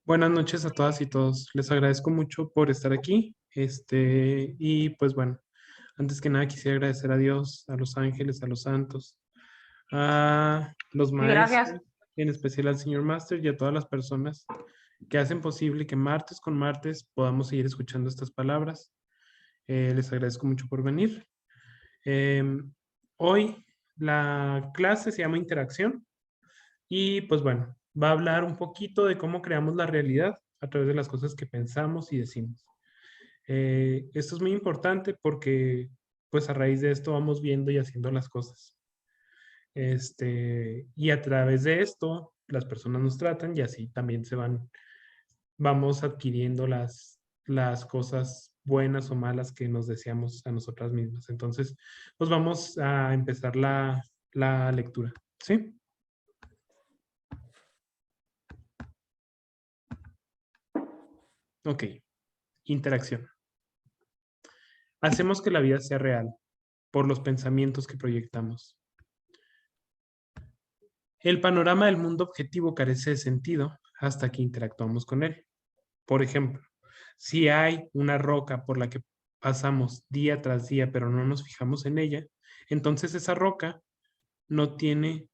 Buenas noches a todas y todos. Les agradezco mucho por estar aquí. Y pues bueno, antes que nada quisiera agradecer a Dios, a los ángeles, a los santos, a los Sí, gracias. maestros, en especial al señor Master y a todas las personas que hacen posible que martes con martes podamos seguir escuchando estas palabras. Les agradezco mucho por venir. Hoy la clase se llama Interacción. Y pues bueno, va a hablar un poquito de cómo creamos la realidad a través de las cosas que pensamos y decimos. Esto es muy importante porque pues a raíz de esto vamos viendo y haciendo las cosas. Y a través de esto las personas nos tratan y así también vamos adquiriendo las cosas buenas o malas que nos deseamos a nosotras mismas. Entonces, pues vamos a empezar la lectura. ¿Sí? Ok. Interacción. Hacemos que la vida sea real por los pensamientos que proyectamos. El panorama del mundo objetivo carece de sentido hasta que interactuamos con él. Por ejemplo, si hay una roca por la que pasamos día tras día pero no nos fijamos en ella, entonces esa roca no tiene...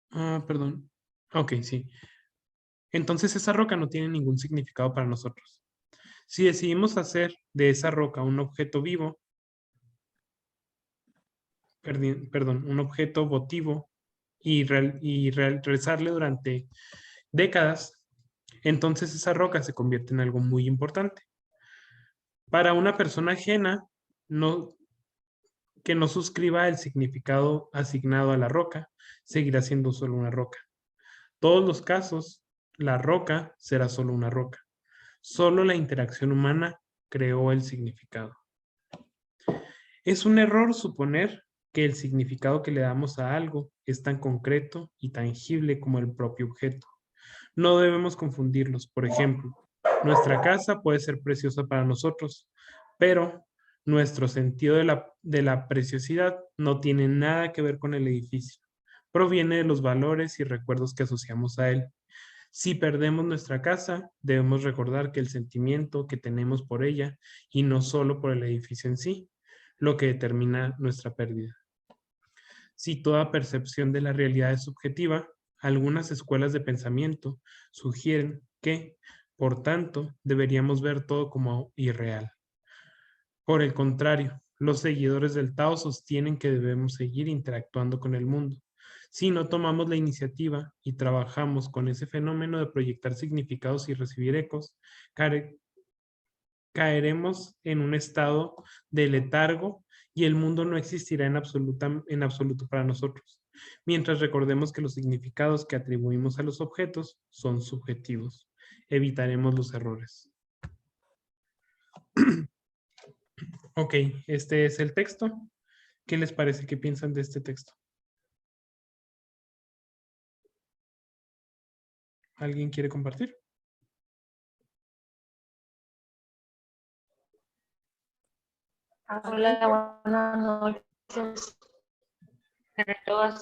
perdón. Ok, sí. Entonces esa roca no tiene ningún significado para nosotros. Si decidimos hacer de esa roca un objeto vivo, perdón, un objeto votivo y rezarle durante décadas, entonces esa roca se convierte en algo muy importante. Para una persona ajena, no, que no suscriba el significado asignado a la roca, seguirá siendo solo una roca. Todos los casos, la roca será solo una roca. Solo la interacción humana creó el significado. Es un error suponer que el significado que le damos a algo es tan concreto y tangible como el propio objeto. No debemos confundirlos. Por ejemplo, nuestra casa puede ser preciosa para nosotros, pero nuestro sentido de la preciosidad no tiene nada que ver con el edificio. Proviene de los valores y recuerdos que asociamos a él. Si perdemos nuestra casa, debemos recordar que el sentimiento que tenemos por ella y no solo por el edificio en sí, lo que determina nuestra pérdida. Si toda percepción de la realidad es subjetiva, algunas escuelas de pensamiento sugieren que, por tanto, deberíamos ver todo como irreal. Por el contrario, los seguidores del Tao sostienen que debemos seguir interactuando con el mundo. Si no tomamos la iniciativa y trabajamos con ese fenómeno de proyectar significados y recibir ecos, caeremos en un estado de letargo y el mundo no existirá en absoluto para nosotros, mientras recordemos que los significados que atribuimos a los objetos son subjetivos. Evitaremos los errores. Ok, este es el texto. ¿Qué les parece? ¿Qué piensan de este texto? ¿Alguien quiere compartir? Hola, buenas noches. Creo,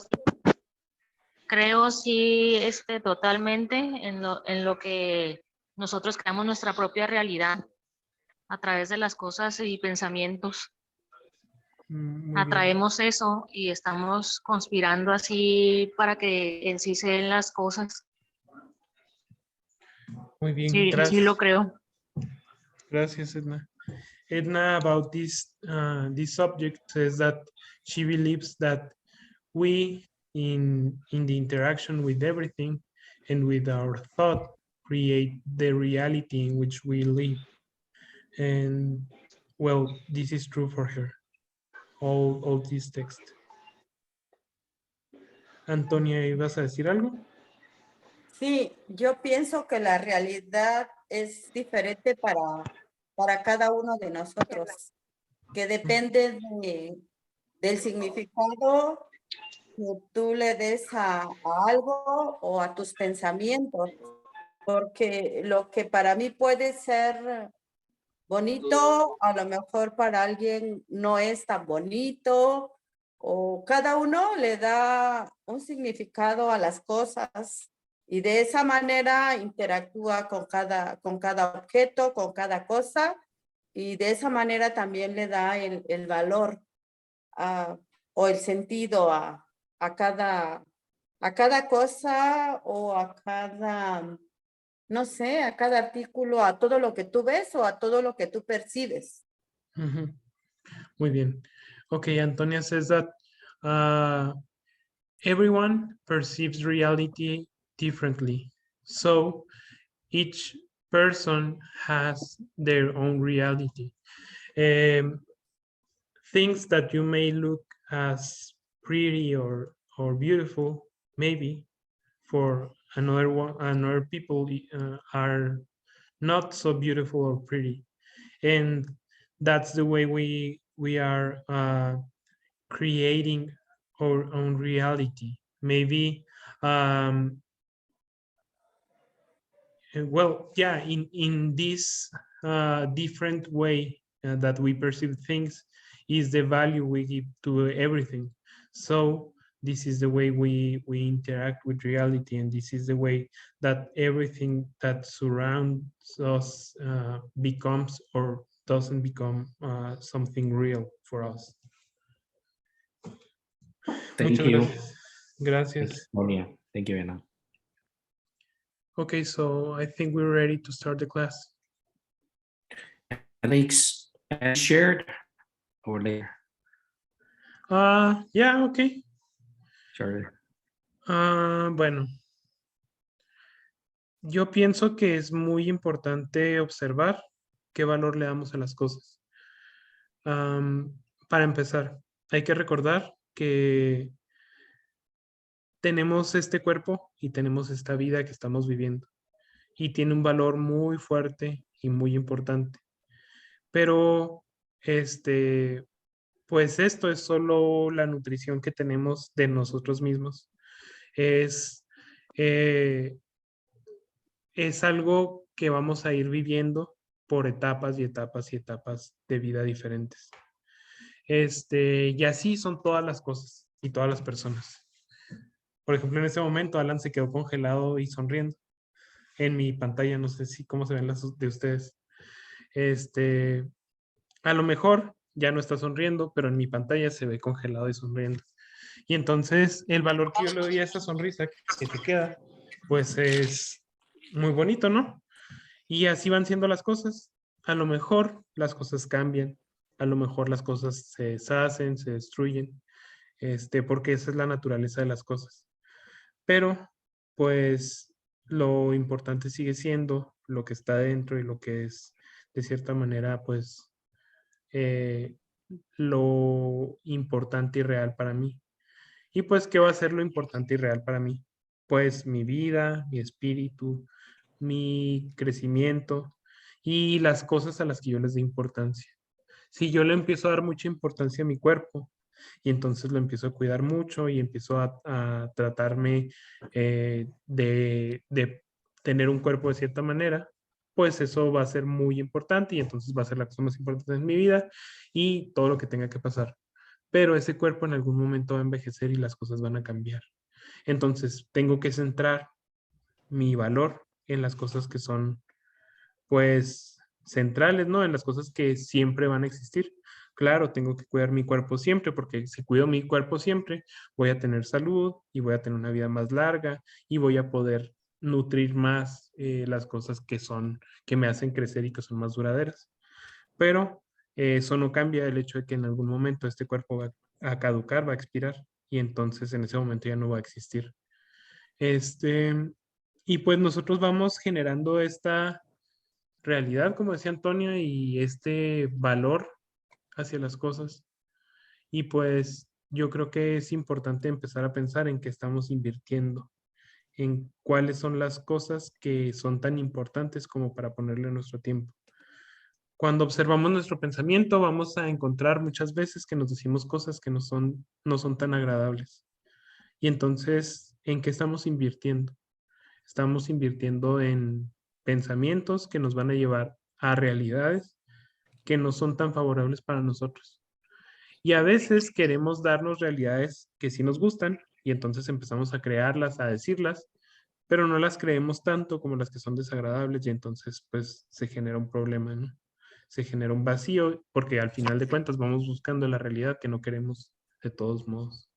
creo sí, totalmente en lo que nosotros creamos nuestra propia realidad a través de las cosas y pensamientos. Muy bien. Atraemos eso y estamos conspirando así para que en sí se den las cosas. Muy bien, Sí, sí gracias. lo creo. Gracias, Edna. Edna, about this subject, says that she believes that we, in the interaction with everything and with our thought, create the reality in which we live. And, well, this is true for her, all this text. Antonia, ¿ibas a decir algo? Sí, yo pienso que la realidad es diferente para cada uno de nosotros, que depende del significado que tú le des a algo o a tus pensamientos, porque lo que para mí puede ser bonito, a lo mejor para alguien no es tan bonito, o cada uno le da un significado a las cosas Y de esa manera interactúa con cada objeto, con cada cosa, y de esa manera también le da el valor o el sentido a cada cosa o a cada, no sé, a cada artículo, a todo lo que tú ves o a todo lo que tú percibes. Ujú. Muy bien. Okay, Antonia says that everyone perceives reality differently. So each person has their own reality. Things that you may look as pretty or beautiful, maybe for another people are not so beautiful or pretty, and that's the way we are creating our own reality. Maybe well, yeah, in this different way that we perceive things is the value we give to everything. So this is the way we interact with reality, and this is the way that everything that surrounds us becomes or doesn't become something real for us. Thank Muchas you. gracias. Gracias. Monia. Thank you, Anna. Okay, so I think we're ready to start the class. Alex, shared or later? Yeah, okay. Sure. Bueno, yo pienso que es muy importante observar qué valor le damos a las cosas. Para empezar, hay que recordar que tenemos este cuerpo y tenemos esta vida que estamos viviendo y tiene un valor muy fuerte y muy importante. Pero, pues esto es solo la nutrición que tenemos de nosotros mismos. Es algo que vamos a ir viviendo por etapas y etapas y etapas de vida diferentes. Y así son todas las cosas y todas las personas. Por ejemplo, en este momento Alan se quedó congelado y sonriendo en mi pantalla. No sé si cómo se ven las de ustedes. A lo mejor ya no está sonriendo, pero en mi pantalla se ve congelado y sonriendo. Y entonces el valor que yo le doy a esa sonrisa que se queda, pues es muy bonito, ¿no? Y así van siendo las cosas. A lo mejor las cosas cambian, a lo mejor las cosas se deshacen, se destruyen, porque esa es la naturaleza de las cosas. Pero, pues, lo importante sigue siendo lo que está dentro y lo que es, de cierta manera, pues, lo importante y real para mí. Y pues, ¿qué va a ser lo importante y real para mí? Pues mi vida, mi espíritu, mi crecimiento y las cosas a las que yo les dé importancia. Si yo le empiezo a dar mucha importancia a mi cuerpo y entonces lo empiezo a cuidar mucho y empiezo a tratarme de tener un cuerpo de cierta manera, pues eso va a ser muy importante y entonces va a ser la cosa más importante en mi vida y todo lo que tenga que pasar. Pero ese cuerpo en algún momento va a envejecer y las cosas van a cambiar. Entonces tengo que centrar mi valor en las cosas que son, pues, centrales, ¿no? En las cosas que siempre van a existir. Claro, tengo que cuidar mi cuerpo siempre, porque si cuido mi cuerpo siempre, voy a tener salud y voy a tener una vida más larga y voy a poder nutrir más las cosas que me hacen crecer y que son más duraderas. Pero eso no cambia el hecho de que en algún momento este cuerpo va a caducar, va a expirar y entonces en ese momento ya no va a existir. Y pues nosotros vamos generando esta realidad, como decía Antonia, y este valor hacia las cosas. Y pues yo creo que es importante empezar a pensar en qué estamos invirtiendo, en cuáles son las cosas que son tan importantes como para ponerle nuestro tiempo. Cuando observamos nuestro pensamiento, vamos a encontrar muchas veces que nos decimos cosas que no son tan agradables. Y entonces, ¿en qué estamos invirtiendo? Estamos invirtiendo en pensamientos que nos van a llevar a realidades que no son tan favorables para nosotros. Y a veces queremos darnos realidades que sí nos gustan y entonces empezamos a crearlas, a decirlas, pero no las creemos tanto como las que son desagradables y entonces pues se genera un problema, ¿no? Se genera un vacío porque al final de cuentas vamos buscando la realidad que no queremos de todos modos.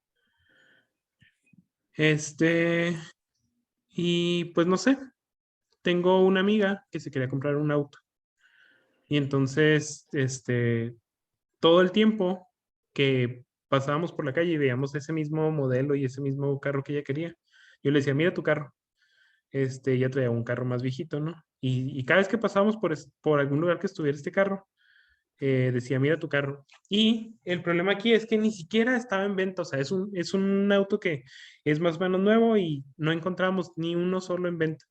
Y pues no sé, tengo una amiga que se quería comprar un auto y entonces, todo el tiempo que pasábamos por la calle y veíamos ese mismo modelo y ese mismo carro que ella quería, yo le decía, mira tu carro. Ella traía un carro más viejito, ¿no? Y cada vez que pasábamos por algún lugar que estuviera este carro, decía, mira tu carro. Y el problema aquí es que ni siquiera estaba en venta, o sea, es un auto que es más o menos nuevo y no encontramos ni uno solo en venta.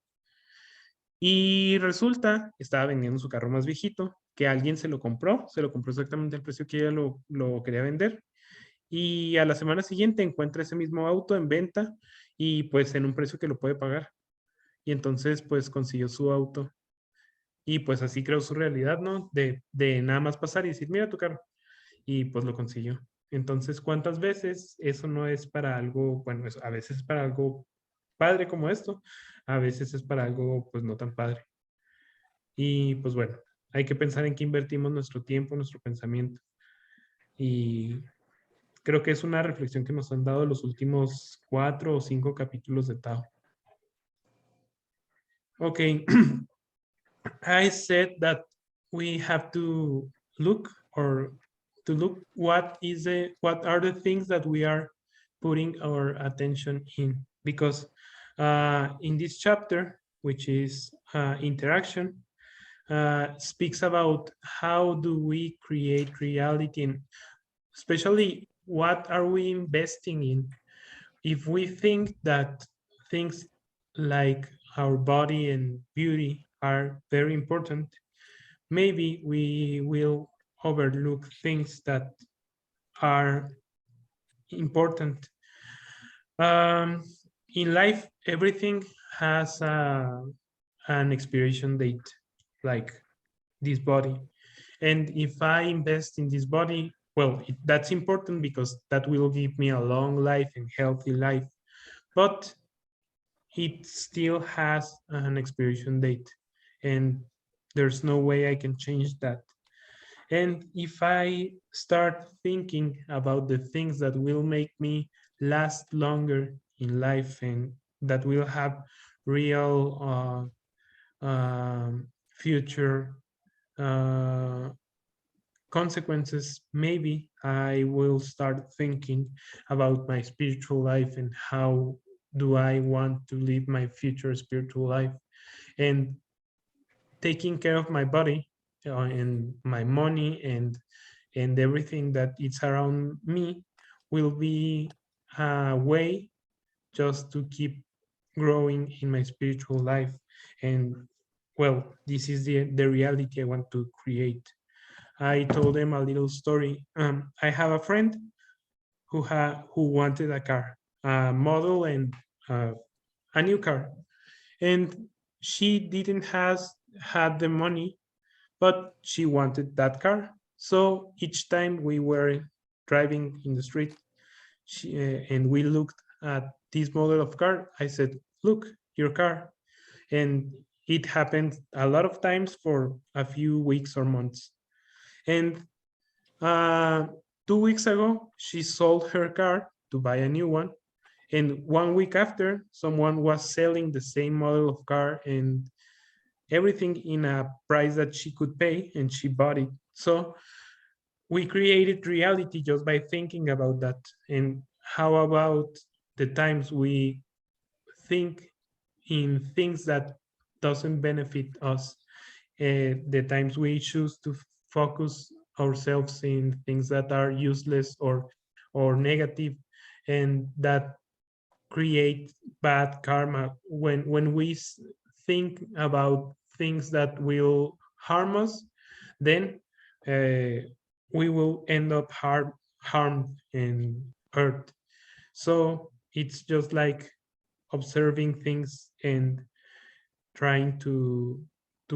Y resulta, estaba vendiendo su carro más viejito, que alguien se lo compró exactamente al precio que ella lo quería vender. Y a la semana siguiente encuentra ese mismo auto en venta y pues en un precio que lo puede pagar. Y entonces pues consiguió su auto y pues así creó su realidad, ¿no? De nada más pasar y decir, mira tu carro. Y pues lo consiguió. Entonces, ¿cuántas veces eso no es para algo, bueno, a veces es para algo padre como esto, a veces es para algo pues no tan padre. Y pues bueno, hay que pensar en qué invertimos nuestro tiempo, nuestro pensamiento. Y creo que es una reflexión que nos han dado los últimos 4 o 5 capítulos de Tao. Okay, I said that we have to look or to look what are the things that we are putting our attention in, because in this chapter, which is interaction, speaks about how do we create reality, and especially what are we investing in. If we think that things like our body and beauty are very important, maybe we will overlook things that are important. In life, everything has an expiration date, like this body. And if I invest in this body, well, that's important because that will give me a long life and healthy life. But it still has an expiration date, and there's no way I can change that. And if I start thinking about the things that will make me last longer in life and that will have real future consequences, maybe I will start thinking about my spiritual life and how do I want to live my future spiritual life. And taking care of my body and my money and everything that is around me will be a way just to keep growing in my spiritual life. And well, this is the reality I want to create. I told them a little story. I have a friend who wanted a car, a model and a new car, and she didn't had the money, but she wanted that car. So each time we were driving in the street, and we looked at this model of car, I said, "Look, your car," and it happened a lot of times for a few weeks or months. And 2 weeks ago, she sold her car to buy a new one. And 1 week after, someone was selling the same model of car and everything in a price that she could pay, and she bought it. So we created reality just by thinking about that. And how about the times we think in things that doesn't benefit us? The times we choose to focus ourselves in things that are useless or negative and that create bad karma. When we think about things that will harm us, then we will end up harmed and hurt. So it's just like observing things and trying to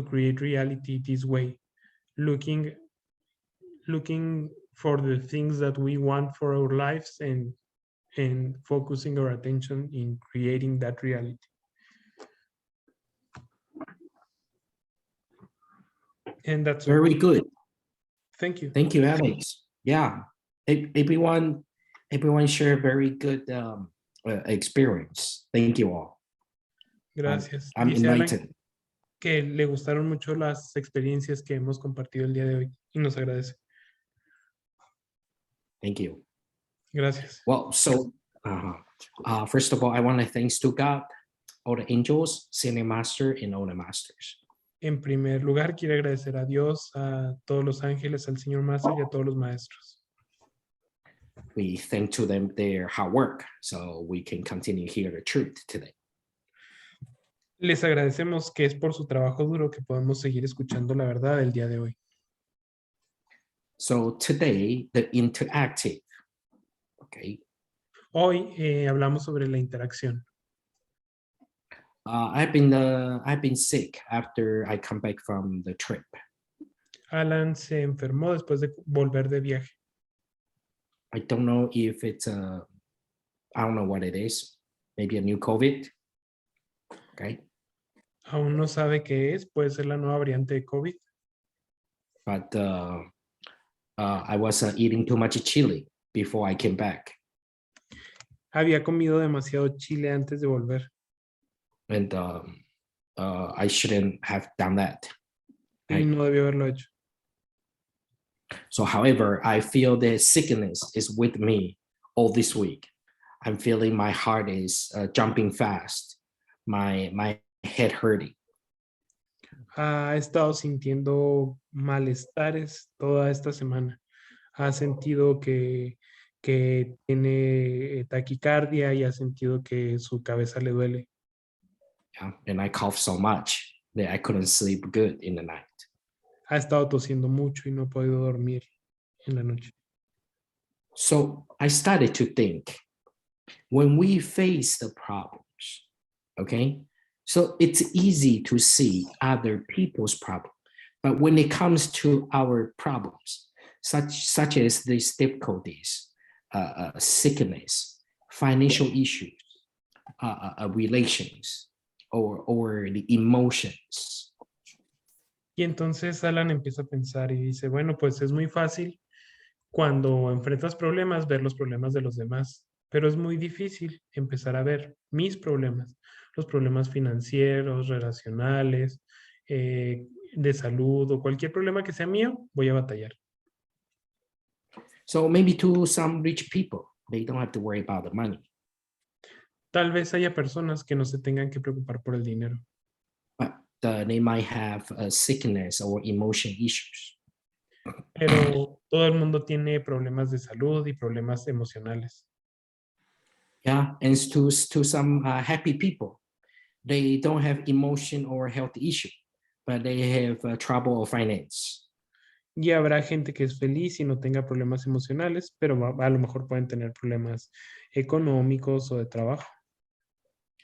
create reality this way, looking for the things that we want for our lives and focusing our attention in creating that reality. And that's all. Very good. Thank you. Thank you, Alex. Yeah, everyone share very good experience. Thank you all. Gracias. I'm Dice Alan enlightened. que le gustaron mucho las experiencias que hemos compartido el día de hoy y nos agradece. Thank you. Gracias. Well, so first of all, I want to thanks to God, all the angels, senior master, and all the masters. En primer lugar, quiero agradecer a Dios, a todos los ángeles, al Señor Master y a todos los maestros. We thank to them their hard work, so we can continue hear the truth today. Les agradecemos que es por su trabajo duro que podemos seguir escuchando la verdad el día de hoy. So today, the interactive. Okay. Hoy hablamos sobre la interacción. I've been sick after I come back from the trip. Alan se enfermó después de volver de viaje. I don't know if it's I don't know what it is. Maybe a new COVID. Okay. Aún no sabe qué es, puede ser la nueva variante de COVID. But I was eating too much chili before I came back. Había comido demasiado chile antes de volver. And I shouldn't have done that. Y no debió haberlo hecho. So, however, I feel the sickness is with me all this week. I'm feeling my heart is jumping fast, my head hurting. Ha estado sintiendo malestares toda esta semana. Ha sentido que tiene taquicardia y ha sentido que su cabeza le duele. Yeah, and I coughed so much that I couldn't sleep good in the night. Ha estado tosiendo mucho y no ha podido dormir en la noche. So I started to think, when we face the problems, okay, so it's easy to see other people's problems, but when it comes to our problems, such as these difficulties, sickness, financial issues, relations, or the emotions. Y entonces Alan empieza a pensar y dice, bueno, pues es muy fácil cuando enfrentas problemas ver los problemas de los demás, pero es muy difícil empezar a ver mis problemas, los problemas financieros, relacionales, de salud o cualquier problema que sea mío, voy a batallar. So maybe to some rich people, they don't have to worry about the money. Tal vez haya personas que no se tengan que preocupar por el dinero, But they might have a sickness or emotion issues. pero todo el mundo tiene problemas de salud y problemas emocionales. Yeah, and to some happy people, they don't have emotion or health issue, but they have trouble or finance. Y habrá gente que es feliz y no tenga problemas emocionales, pero a lo mejor pueden tener problemas económicos o de trabajo.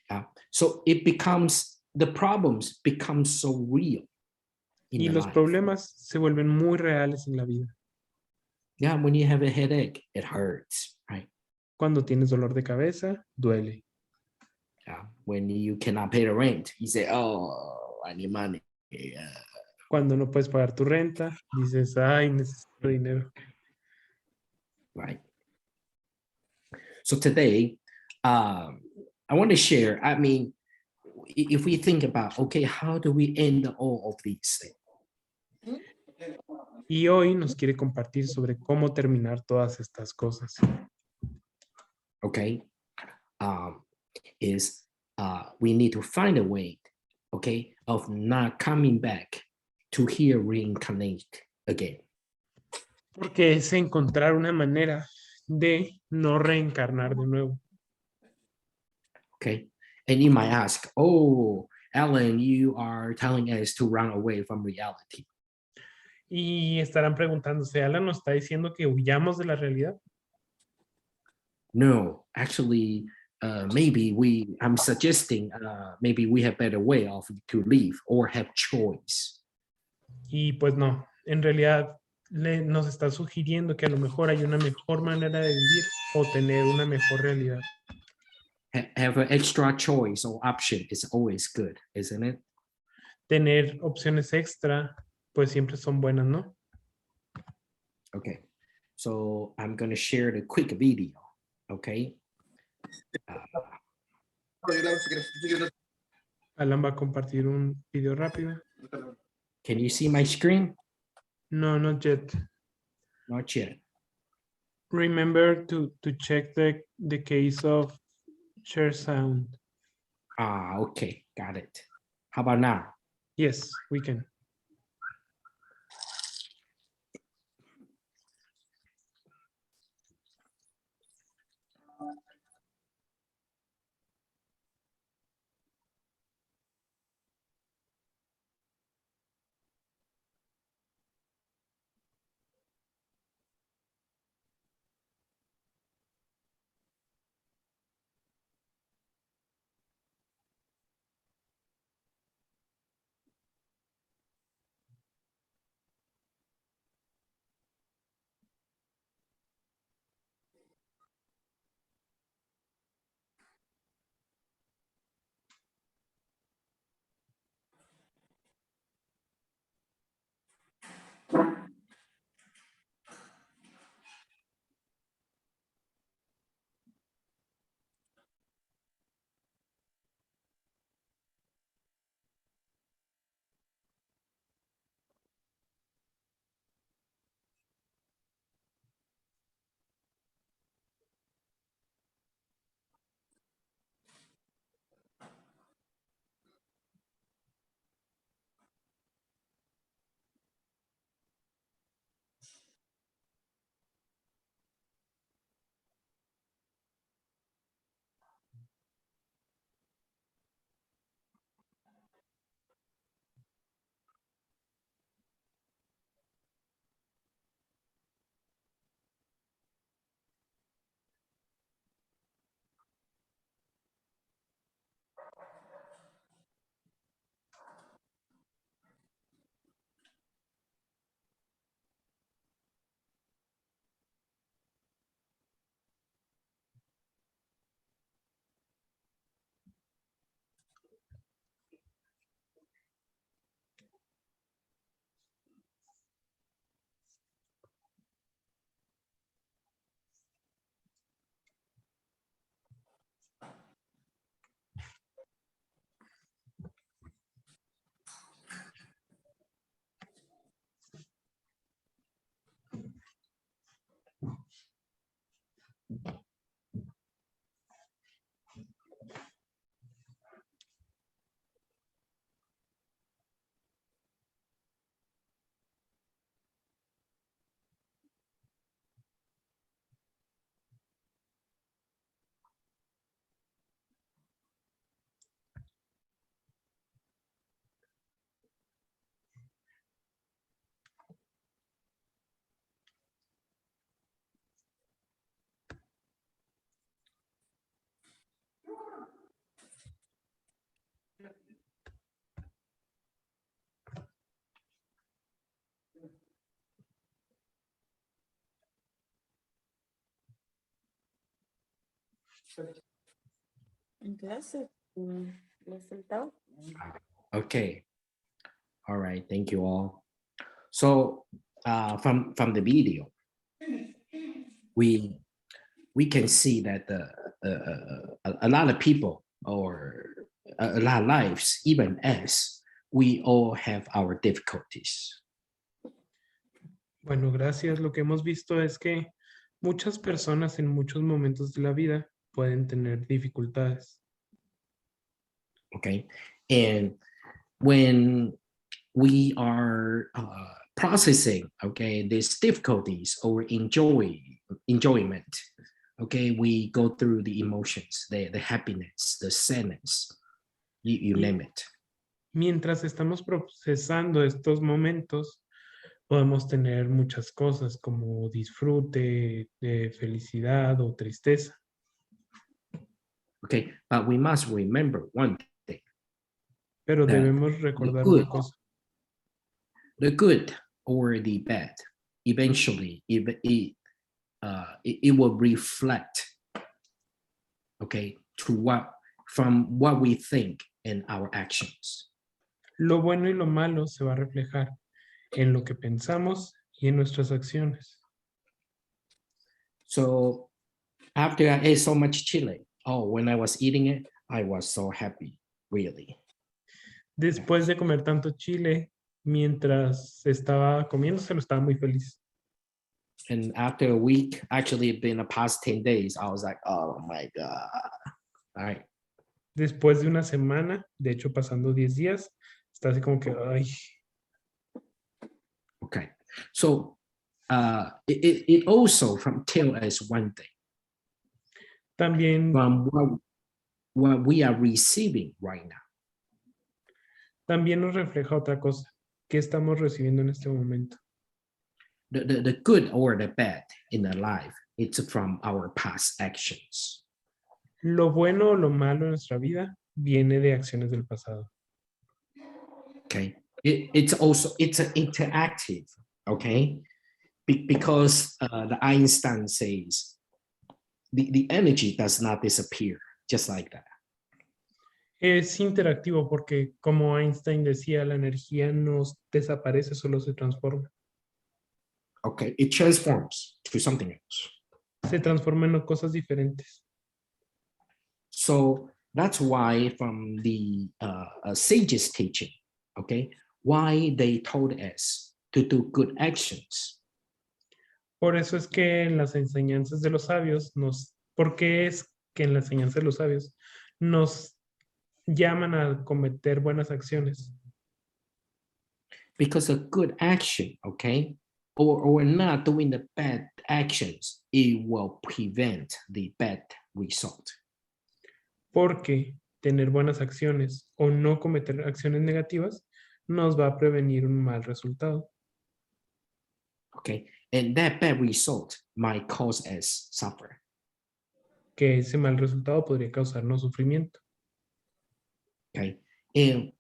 Yeah. So the problems become so real in Y the los life. problemas se vuelven muy reales en la vida. Yeah, when you have a headache, it hurts, right? Cuando tienes dolor de cabeza, duele. Yeah. When you cannot pay the rent, you say, "Oh, I need money." Yeah. Cuando no puedes pagar tu renta, dices, ay, necesito dinero. Right. So today, I want to share. I mean, if we think about, okay, how do we end all of these things? Y hoy nos quiere compartir sobre cómo terminar todas estas cosas. Okay, we need to find a way, okay, of not coming back to here reincarnate again. Porque es encontrar una manera de no reencarnar de nuevo. Okay, and you might ask, oh, Alan, you are telling us to run away from reality. Y estarán preguntándose, Alan nos está diciendo que huyamos de la realidad. No, actually, maybe I'm suggesting maybe we have better way of to live or have choice. Y pues no, en realidad nos está sugiriendo que a lo mejor hay una mejor manera de vivir o tener una mejor realidad. Have an extra choice or option is always good, isn't it? Tener opciones extra pues siempre son buenas, ¿no? Okay, so I'm going to share the quick video. Okay. Alan va a compartir un video rápido. Can you see my screen? No, not yet. Not yet. Remember to check the case of share sound. Okay, got it. How about now? Yes, we can. Entonces, resultado. Okay. All right. Thank you all. So from the video, we can see that a lot of people or a lot of lives, even us, we all have our difficulties. Bueno, gracias. Lo que hemos visto es que muchas personas en muchos momentos de la vida pueden tener dificultades. Okay. And when we are processing, okay, these difficulties or enjoyment, okay, we go through the emotions, the happiness, the sadness, you name it. Mientras estamos procesando estos momentos, podemos tener muchas cosas como disfrute, felicidad o tristeza. Okay, but we must remember one thing. Pero that debemos recordar una cosa. The good or the bad, eventually, it will reflect, okay, from what we think and our actions. Lo bueno y lo malo se va a reflejar en lo que pensamos y en nuestras acciones. So after I ate so much chili, oh, when I was eating it, I was so happy, really. Después de comer tanto chile, mientras estaba comiéndoselo, estaba muy feliz. And after a week, actually been the past 10 days, I was like, oh my God. All right. Después de una semana, de hecho pasando 10 días, está así como que, ay, Okay. So it also from tell us one thing también, from what we are receiving right now. también nos refleja otra cosa. ¿Qué estamos recibiendo en este momento? The good or the bad in our life, it's from our past actions. Lo bueno o lo malo en nuestra vida viene de acciones del pasado. Okay. It's an interactive, okay? Because the Einstein says the energy does not disappear just like that. Es interactivo porque, como Einstein decía, la energía no desaparece, solo se transforma. Okay, it transforms to something else. Se transforma en cosas diferentes. So that's why from the sages teaching, okay, why they told us to do good actions. Por eso es que en las enseñanzas de los sabios ¿por qué es que en la enseñanza de los sabios nos llaman a cometer buenas acciones? Because a good action, okay, or not doing the bad actions, it will prevent the bad result. Porque tener buenas acciones o no cometer acciones negativas nos va a prevenir un mal resultado. Okay, and that bad result might cause us suffer. Que ese mal resultado podría causarnos sufrimiento. Okay, and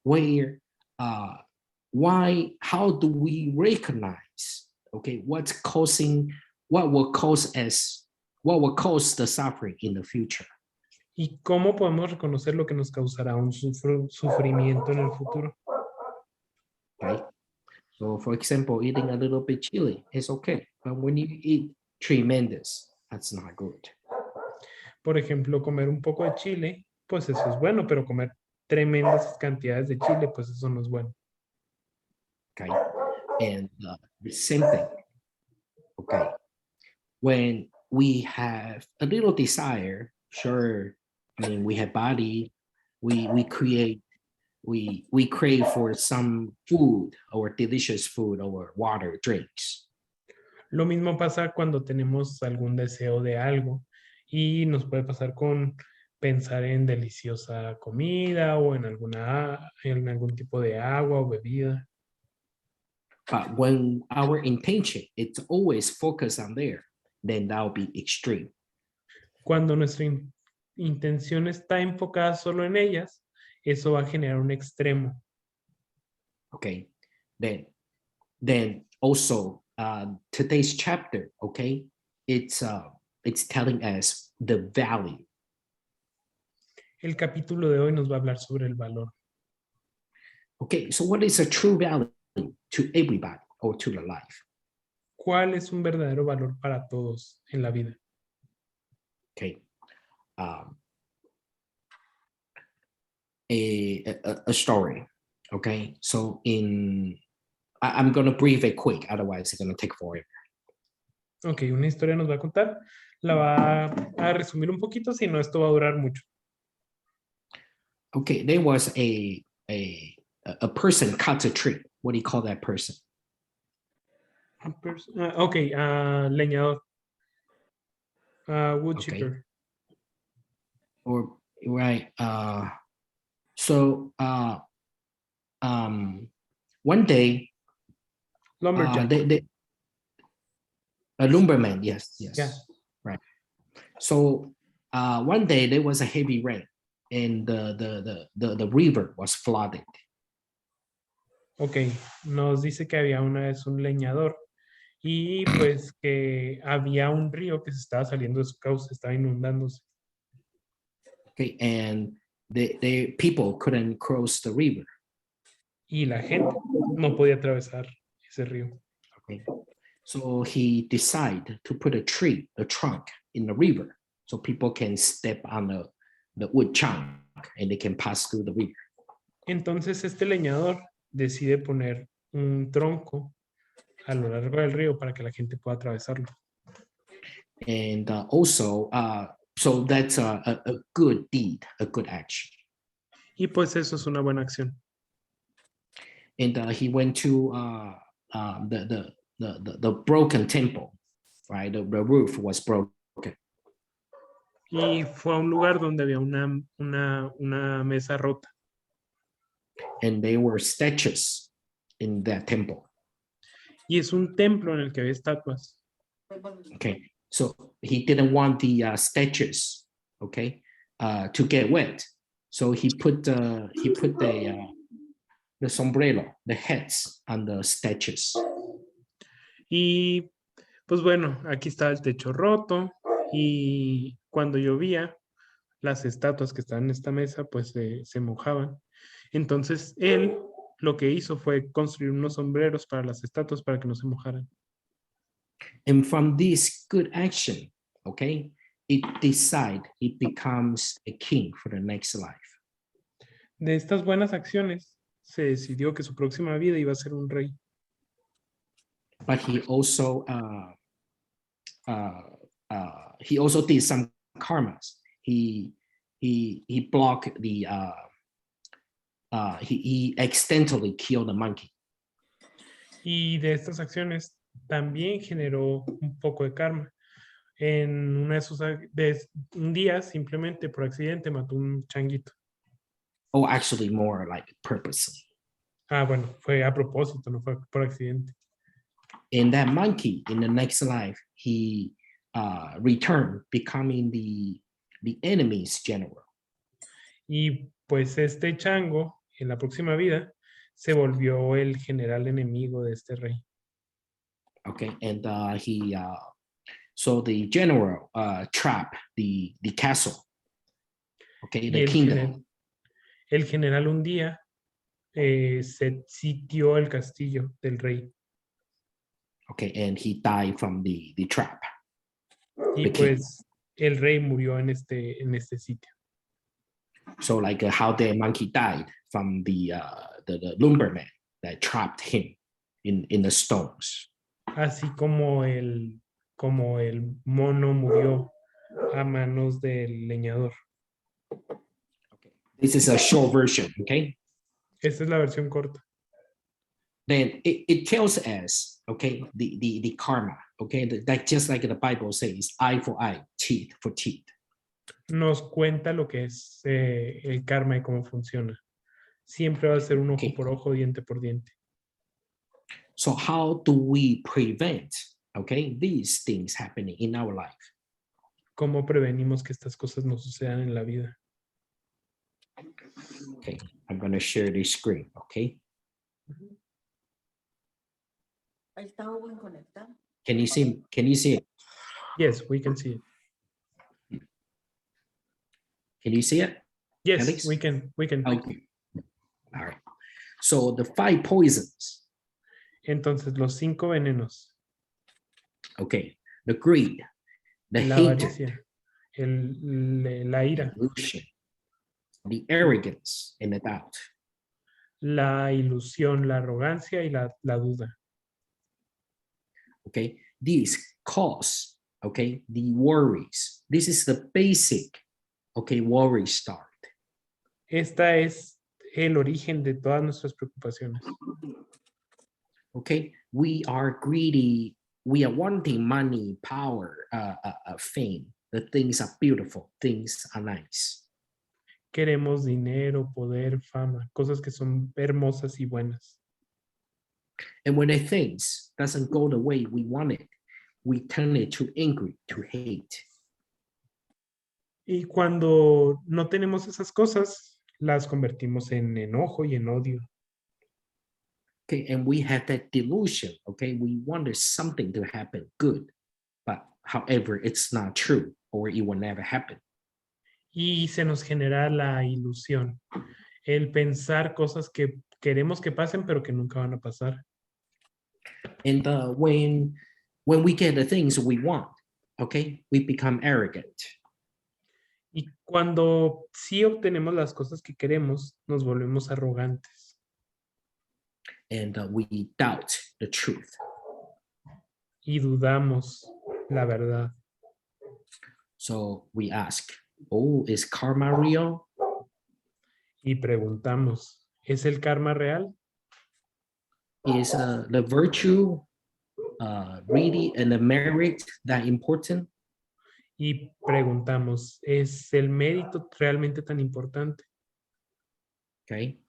how do we recognize, okay, what will cause the suffering in the future? ¿Y cómo podemos reconocer lo que nos causará un sufrimiento en el futuro? Okay, so for example, eating a little bit chili is okay, but when you eat tremendous, that's not good. Por ejemplo, comer un poco de chile, pues eso es bueno, pero comer tremendas cantidades de chile, pues eso no es bueno. Okay, and the same thing. Okay, when we have a little desire, sure, I mean, we have body, we crave for some food or delicious food or water, drinks. Lo mismo pasa cuando tenemos algún deseo de algo y nos puede pasar con pensar en deliciosa comida o en algún tipo de agua o bebida. But when our intention it's always focused on there, then that'll be extreme. Cuando nuestra intención está enfocada solo en ellas, eso va a generar un extremo. Okay, then also today's chapter, okay, it's telling us the value. El capítulo de hoy nos va a hablar sobre el valor. Okay, so what is a true value to everybody or to the life? ¿Cuál es un verdadero valor para todos en la vida? Okay, a story. Okay, so I'm gonna brief it quick, otherwise it's gonna take forever. Ok, una historia nos va a contar. La va a resumir un poquito, si no, esto va a durar mucho. Okay, there was a person cut a tree. What do you call that person? Ok, leñador. Wood chipper. Or right. So one day, Lumberjack. a lumberman. Yes. Yeah. Right. So one day there was a heavy rain, and the river was flooded. Ok, nos dice que había una vez un leñador y pues que había un río que se estaba saliendo de su cauce, estaba inundándose. Okay, and the people couldn't cross the river. Y la gente no podía atravesar ese río. Okay. So he decided to put a trunk in the river so people can step on the wood chunk and they can pass through the river. Entonces este leñador decide poner un tronco a lo largo del río para que la gente pueda atravesarlo. And also, so that's a good deed, a good action. Y pues eso es una buena acción. And he went to the broken temple, right? The roof was broken. Y fue a un lugar donde había una mesa rota. And there were statues in that temple. Y es un templo en el que había estatuas. Okay, so he didn't want the statues, okay, to get wet. So he put the sombrero, the heads on the statues. Y pues bueno, aquí estaba el techo roto y cuando llovía, las estatuas que estaban en esta mesa pues se mojaban. Entonces él lo que hizo fue construir unos sombreros para las estatuas para que no se mojaran. And from this good action, okay, it becomes a king for the next life. De estas buenas acciones se decidió que su próxima vida iba a ser un rey. But he also did some karmas. He blocked the he accidentally killed the monkey. Y de estas acciones también generó un poco de karma. En una de sus un día simplemente por accidente mató un changuito. Oh, actually more like purposely. Ah, bueno, fue a propósito, no fue por accidente. And that monkey in the next life, he returned becoming the enemy's general. Y pues este chango, en la próxima vida, se volvió el general enemigo de este rey. Okay, and so the general trapped the castle. Okay, Y the kingdom. El general un día se sitió el castillo del rey. Okay, and he died from the trap. Y pues el rey murió en este sitio. So like how the monkey died from the lumberman that trapped him in the stones. Así como el mono murió a manos del leñador. Okay. This is a short version, okay? Esta es la versión corta. Then it tells us, okay, the karma, okay, that just like the Bible says, eye for eye, teeth for teeth. Nos cuenta lo que es el karma y cómo funciona. Siempre va a ser un ojo por ojo, diente por diente. So how do we prevent, okay, these things happening in our life? ¿Cómo prevenimos que estas cosas no sucedan en la vida? Okay, I'm going to share this screen, okay? Ahí está Owen conectado. Can you see it? Yes, we can see it. Can you see it? Yes, Alex? we can. Okay. All right. So the 5 poisons. Entonces, los 5 venenos. Okay. The greed, the La hatred, avaricia, la ira, illusion, the arrogance, and the doubt. la ilusión, la arrogancia y la duda. Okay. These cause, okay, the worries. This is the basic, okay, worry start. Esta es el origen de todas nuestras preocupaciones. Okay. We are greedy. We are wanting money, power, fame. The things are beautiful. Things are nice. Queremos dinero, poder, fama, cosas que son hermosas y buenas. And when the things doesn't go the way we want it, we turn it to angry, to hate. Y cuando no tenemos esas cosas, las convertimos en enojo y en odio. Okay, and we have that delusion, okay? We wanted something to happen good, but however, it's not true or it will never happen. Y se nos genera la ilusión, el pensar cosas que queremos que pasen, pero que nunca van a pasar. And when we get the things we want, okay, we become arrogant. Y cuando sí obtenemos las cosas que queremos, nos volvemos arrogantes And we doubt the truth. y dudamos la verdad. So we ask, oh, is karma real? Y preguntamos, ¿es el karma real? Is the virtue really and the merit that important? Y preguntamos, ¿es el mérito realmente tan importante? Okay,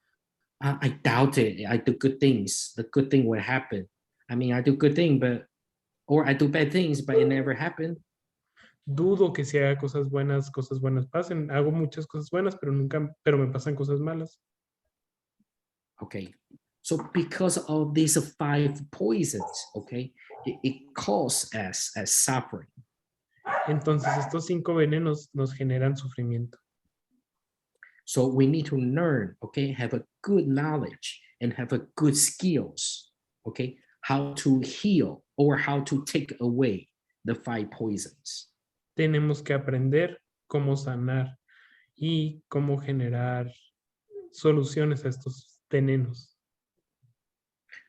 I doubt it. I do good things. The good thing will happen. I mean, I do good thing, or I do bad things, but it never happened. Dudo que si haga cosas buenas pasen. Hago muchas cosas buenas, pero me pasan cosas malas. Okay, so because of these 5 poisons, okay, it causes us as suffering. Entonces estos 5 venenos nos generan sufrimiento. So we need to learn, okay, have a good knowledge and have a good skills, okay, how to heal or how to take away the 5 poisons. Tenemos que aprender cómo sanar y cómo generar soluciones a estos venenos.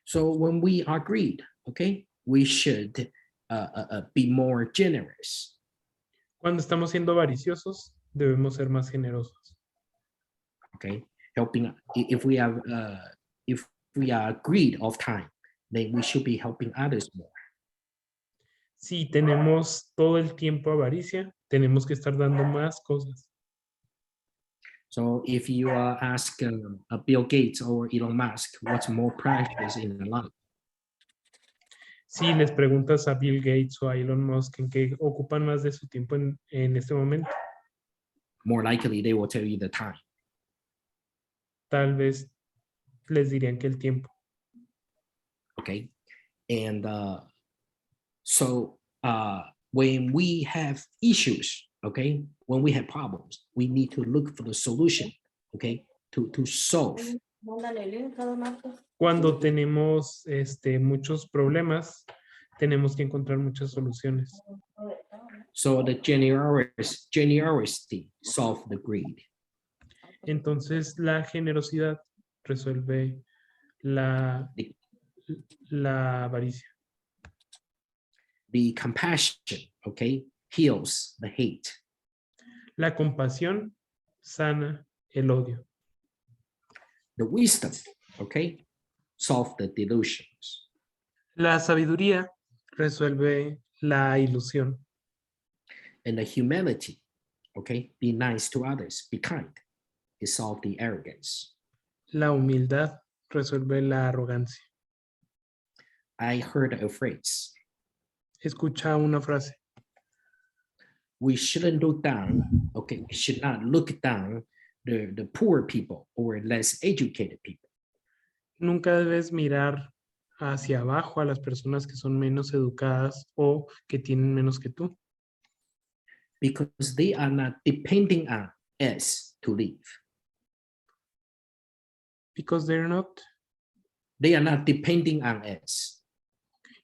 So when we are greed, okay, we should be more generous. Cuando estamos siendo avariciosos, debemos ser más generosos. Okay, helping if we are greed of time, then we should be helping others more. Si tenemos todo el tiempo avaricia, tenemos que estar dando más cosas. So if you ask Bill Gates or Elon Musk, what's more precious in their life? Si les preguntas a Bill Gates o a Elon Musk en qué ocupan más de su tiempo en este momento, More likely they will tell you the time. tal vez les dirían que el tiempo. Okay, and so when we have issues, okay, when we have problems, we need to look for the solution, okay, to solve. Cuando tenemos muchos problemas, tenemos que encontrar muchas soluciones. So the generosity solve the greed. Entonces la generosidad resuelve la avaricia. The compassion, okay, heals the hate. La compasión sana el odio. The wisdom, okay, solve the delusions. La sabiduría resuelve la ilusión. And the humanity, okay, be nice to others, be kind. It solve the arrogance. La humildad resuelve la arrogancia. I heard a phrase. Escucha una frase. We shouldn't look down, okay, we should not look down the poor people or less educated people. Nunca debes mirar hacia abajo a las personas que son menos educadas o que tienen menos que tú. Because they are not depending on us to live. Because they are not depending on us,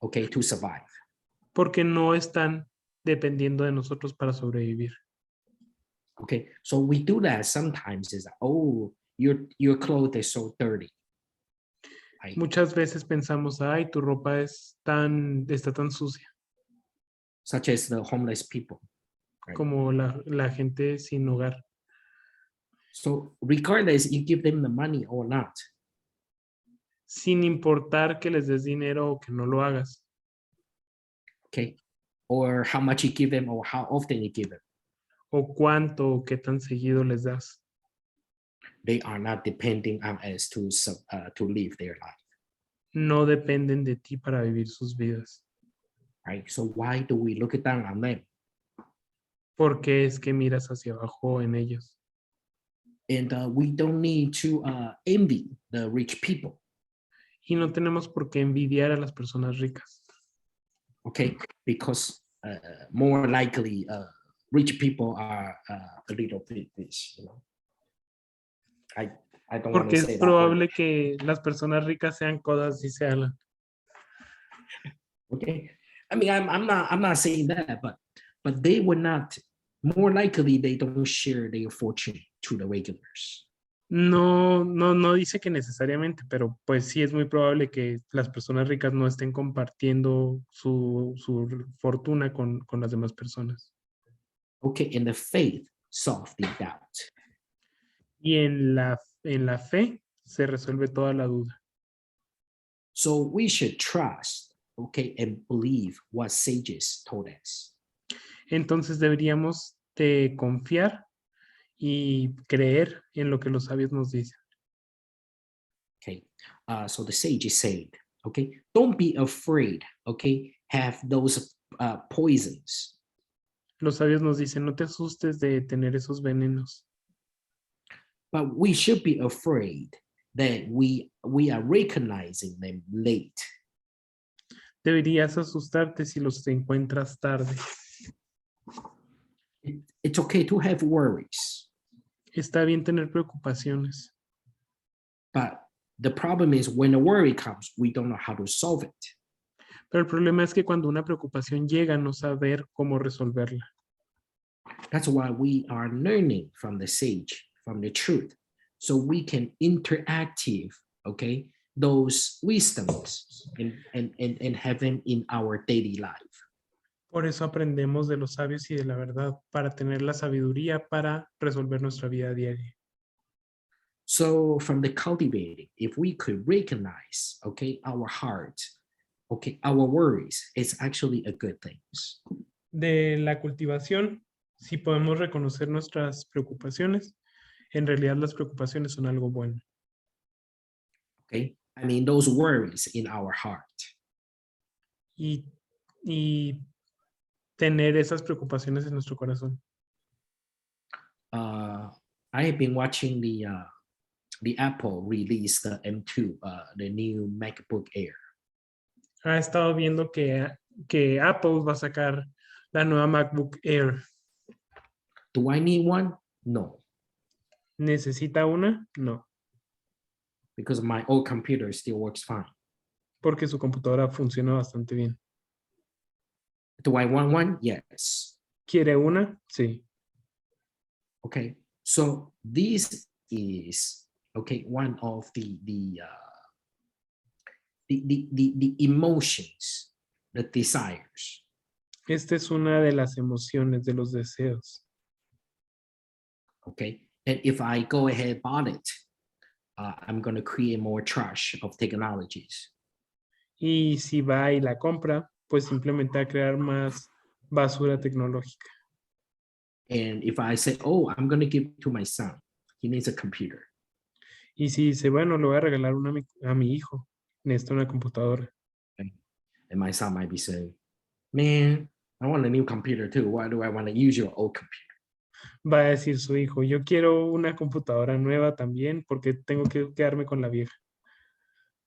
okay, to survive. Porque no están dependiendo de nosotros para sobrevivir. Okay, so we do that sometimes is, oh, your clothes is so dirty. Muchas veces pensamos, ay, tu ropa está tan sucia. Such as the homeless people. Right? Como la gente sin hogar. So regardless you give them the money or not. Sin importar que les des dinero o que no lo hagas. Okay, or how much you give them or how often you give them. O cuánto o qué tan seguido les das. They are not depending on us to live their life. No dependen de ti para vivir sus vidas. Right, so why do we look down on them? Porque es que miras hacia abajo en ellos. And we don't need to envy the rich people. Y no tenemos por qué envidiar a las personas ricas. Okay, because more likely rich people are a little bit this, you know. I don't want Porque to es say probable que las personas ricas sean codas y se hablan. Okay, I mean, I'm not saying that, but they would not. More likely, they don't share their fortune to the regulars. No dice que necesariamente, pero pues sí es muy probable que las personas ricas no estén compartiendo su fortuna con las demás personas. Okay, and the faith solve the doubt. Y en la fe se resuelve toda la duda. So we should trust, okay, and believe what sages told us. Entonces deberíamos de confiar y creer en lo que los sabios nos dicen. Okay, so the sages said, okay, don't be afraid, okay, have those poisons. Los sabios nos dicen, no te asustes de tener esos venenos, But we should be afraid that we are recognizing them late. deberías asustarte si los encuentras tarde. It's okay to have worries, Está bien tener preocupaciones, but the problem is when a worry comes, we don't know how to solve it. pero el problema es que cuando una preocupación llega, no saber cómo resolverla. That's why we are learning from the sage, from the truth, so we can interactive, okay, those wisdoms and have them in our daily life. Por eso aprendemos de los sabios y de la verdad, para tener la sabiduría para resolver nuestra vida diaria. So from the cultivating, if we could recognize, okay, our heart, okay, our worries, it's actually a good thing. De la cultivación, si podemos reconocer nuestras preocupaciones, en realidad las preocupaciones son algo bueno. Okay, I mean those worries in our heart. Y tener esas preocupaciones en nuestro corazón. I have been watching the Apple release the M2, the new MacBook Air. Ha estado viendo que Apple va a sacar la nueva MacBook Air. Do I need one? No, ¿Necesita una? No, because my old computer still works fine. porque su computadora funciona bastante bien. Do I want one? Yes. ¿Quiere una? Sí. Okay, so this is okay one of the emotions, the desires. Esta es una de las emociones, de los deseos. Okay, and if I go ahead bought it, I'm going to create more trash of technologies. Y si va y la compra, pues simplemente a crear más basura tecnológica. And if I say, oh, I'm going to give it to my son, he needs a computer. Y si dice, bueno, le voy a regalar una a mi hijo, necesita una computadora. And my son might be saying, man, I want a new computer too. Why do I want to use your old computer? Va a decir su hijo, yo quiero una computadora nueva también porque tengo que quedarme con la vieja.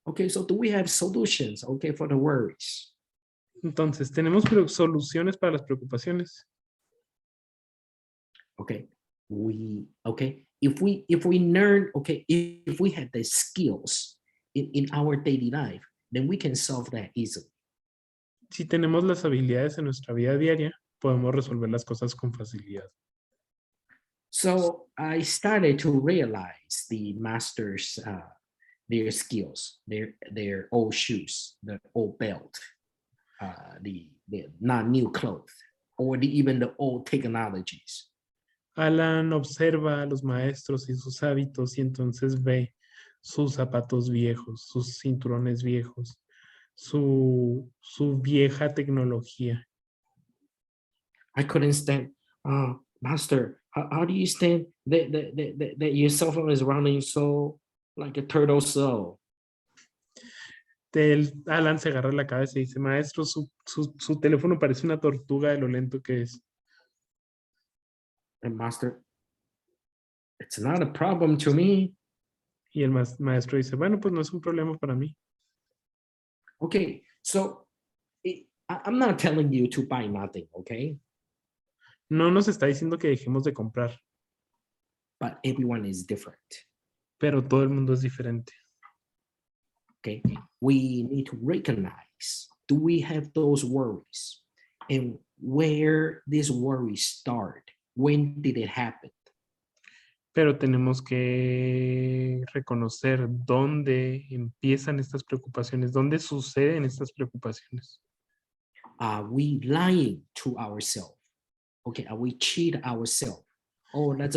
Okay, so do we have solutions, okay, for the worries? Entonces, ¿tenemos soluciones para las preocupaciones? Okay, if we learn, okay, if we have the skills in our daily life, then we can solve that easily. Si tenemos las habilidades en nuestra vida diaria, podemos resolver las cosas con facilidad. So I started to realize the masters, their skills, their old shoes, the old belt, the not new clothes, or even the old technologies. Alan observa a los maestros y sus hábitos y entonces ve sus zapatos viejos, sus cinturones viejos, su vieja tecnología. I couldn't stand, master, how do you stand that your cell phone is running so like a turtle slow? Alan se agarra la cabeza y dice, maestro, su teléfono parece una tortuga de lo lento que es. And master, it's not a problem to me. Y el maestro dice, bueno, pues no es un problema para mí. Okay, so I'm not telling you to buy nothing, okay? No nos está diciendo que dejemos de comprar, But everyone is different, pero todo el mundo es diferente. okay? We need to recognize, do we have those worries? And where these worries start? When did it happen? Pero tenemos que reconocer dónde empiezan estas preocupaciones, dónde suceden estas preocupaciones. Are we lying to ourselves? Okay, are we cheat ourselves? Oh, that's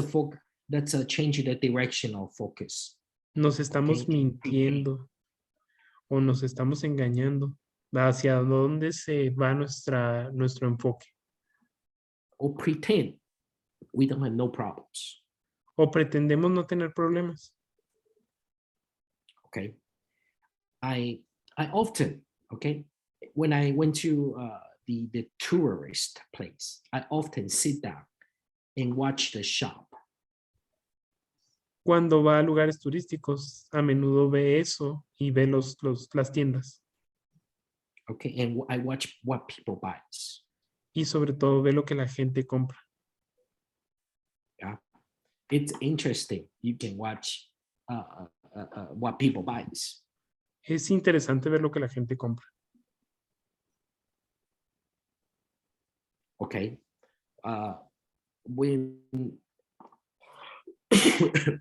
a change the direction of focus. Nos estamos Okay. mintiendo o nos estamos engañando. ¿Hacia dónde se va nuestro enfoque? Or pretend we don't have no problems. O pretendemos no tener problemas. Okay. I often, okay, when I went to the tourist place, I often sit down and watch the shop. Cuando va a lugares turísticos, a menudo ve eso y ve las tiendas. Okay, and I watch what people buys. Y sobre todo ve lo que la gente compra. Yeah, it's interesting. You can watch what people buys. Es interesante ver lo que la gente compra. Okay, when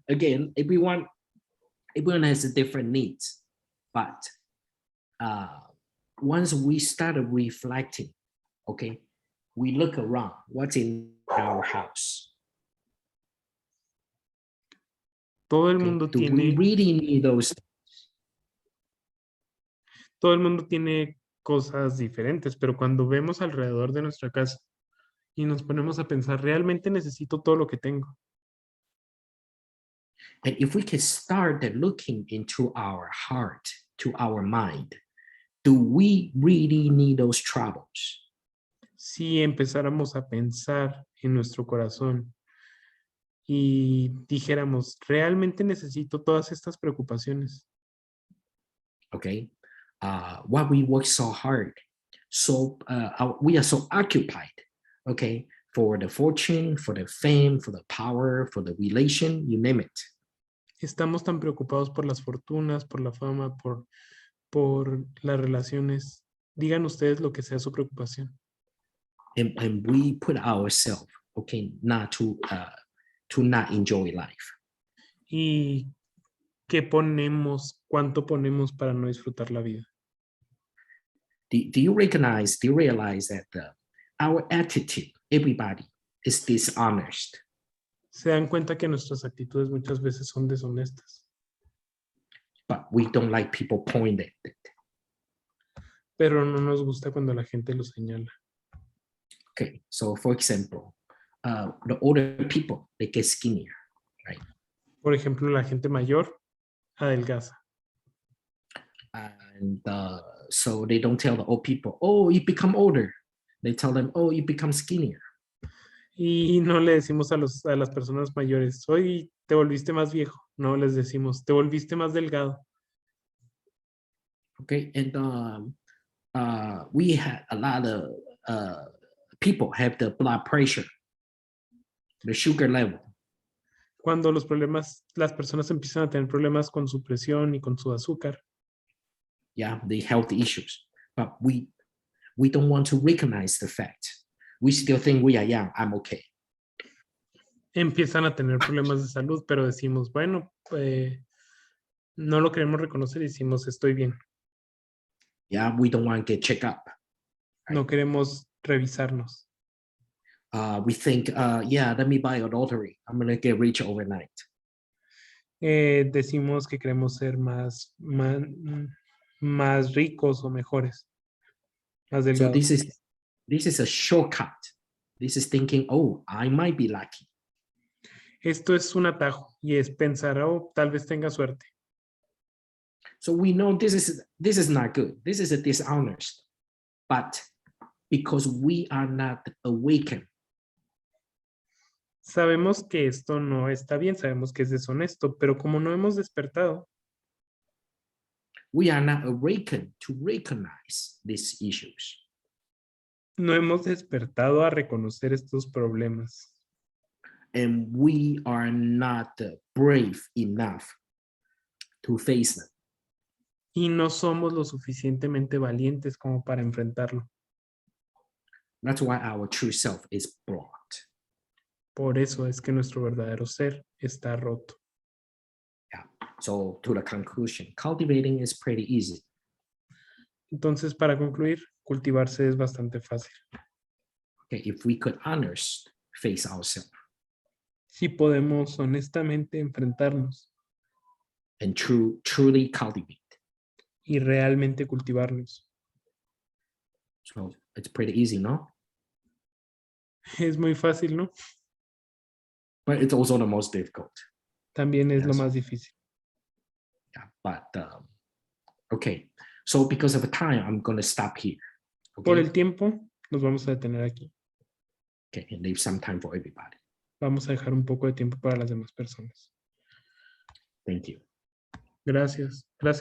again, everyone has a different needs, but once we started reflecting, okay, we look around what's in our house. Todo el Okay? mundo Do we tiene, really need those? todo el mundo tiene cosas diferentes, pero cuando vemos alrededor de nuestra casa y nos ponemos a pensar, ¿realmente necesito todo lo que tengo? And if we can start looking into our heart, to our mind, do we really need those troubles? Si empezáramos a pensar en nuestro corazón y dijéramos, ¿realmente necesito todas estas preocupaciones? Okay, why we work so hard, so we are so occupied, okay, for the fortune, for the fame, for the power, for the relation, you name it. Estamos tan preocupados por las fortunas, por la fama, por las relaciones. Digan ustedes lo que sea su preocupación. And we put ourselves, okay, not to not enjoy life. ¿Y qué ponemos, cuánto ponemos para no disfrutar la vida? Do you realize that our attitude, everybody, is dishonest? Se dan cuenta que nuestras actitudes muchas veces son deshonestas, But we don't like people point at it. pero no nos gusta cuando la gente lo señala. Okay, so for example, the older people, they get skinnier, right? Por ejemplo, la gente mayor adelgaza. And so they don't tell the old people, oh, you become older. They tell them, oh, you become skinnier. Y no le decimos a las personas mayores, hoy te volviste más viejo. No, les decimos, te volviste más delgado. Okay, and we had a lot of people have the blood pressure, the sugar level. Cuando las personas empiezan a tener problemas con su presión y con su azúcar, Yeah, the health issues. But we don't want to recognize the fact. We still think we are young, I'm okay. empiezan a tener problemas de salud, pero decimos, bueno, no lo queremos reconocer y decimos, estoy bien. Yeah, we don't want to get checked up. No queremos revisarnos. We think, yeah, let me buy a lottery. I'm going to get rich overnight. Decimos que queremos ser más ricos o mejores, más So delgados. this is a shortcut. This is thinking, oh, I might be lucky. Esto es un atajo y es pensar, oh, tal vez tenga suerte. So we know this is not good. This is a dishonest. But because we are not awakened, Sabemos que esto no está bien, sabemos que es deshonesto, pero como no hemos despertado, we are not awakened to recognize these issues. no hemos despertado a reconocer estos problemas. And we are not brave enough to face them. y no somos lo suficientemente valientes como para enfrentarlo. That's why our true self is brought. Por eso es que nuestro verdadero ser está roto. So to the conclusion, cultivating is pretty easy. Entonces, para concluir, cultivarse es bastante fácil. Okay, if we could honest face ourselves Si podemos honestamente enfrentarnos and truly cultivate. y realmente cultivarnos. So it's pretty easy, no? Es muy fácil, ¿no? But it's also the most difficult. También es lo Yes. más difícil. Yeah, but okay. So because of the time, I'm going to stop here. Por Okay? el tiempo, nos vamos a detener aquí. Okay, and leave some time for everybody. Vamos a dejar un poco de tiempo para las demás personas. Thank you. Gracias. Gracias.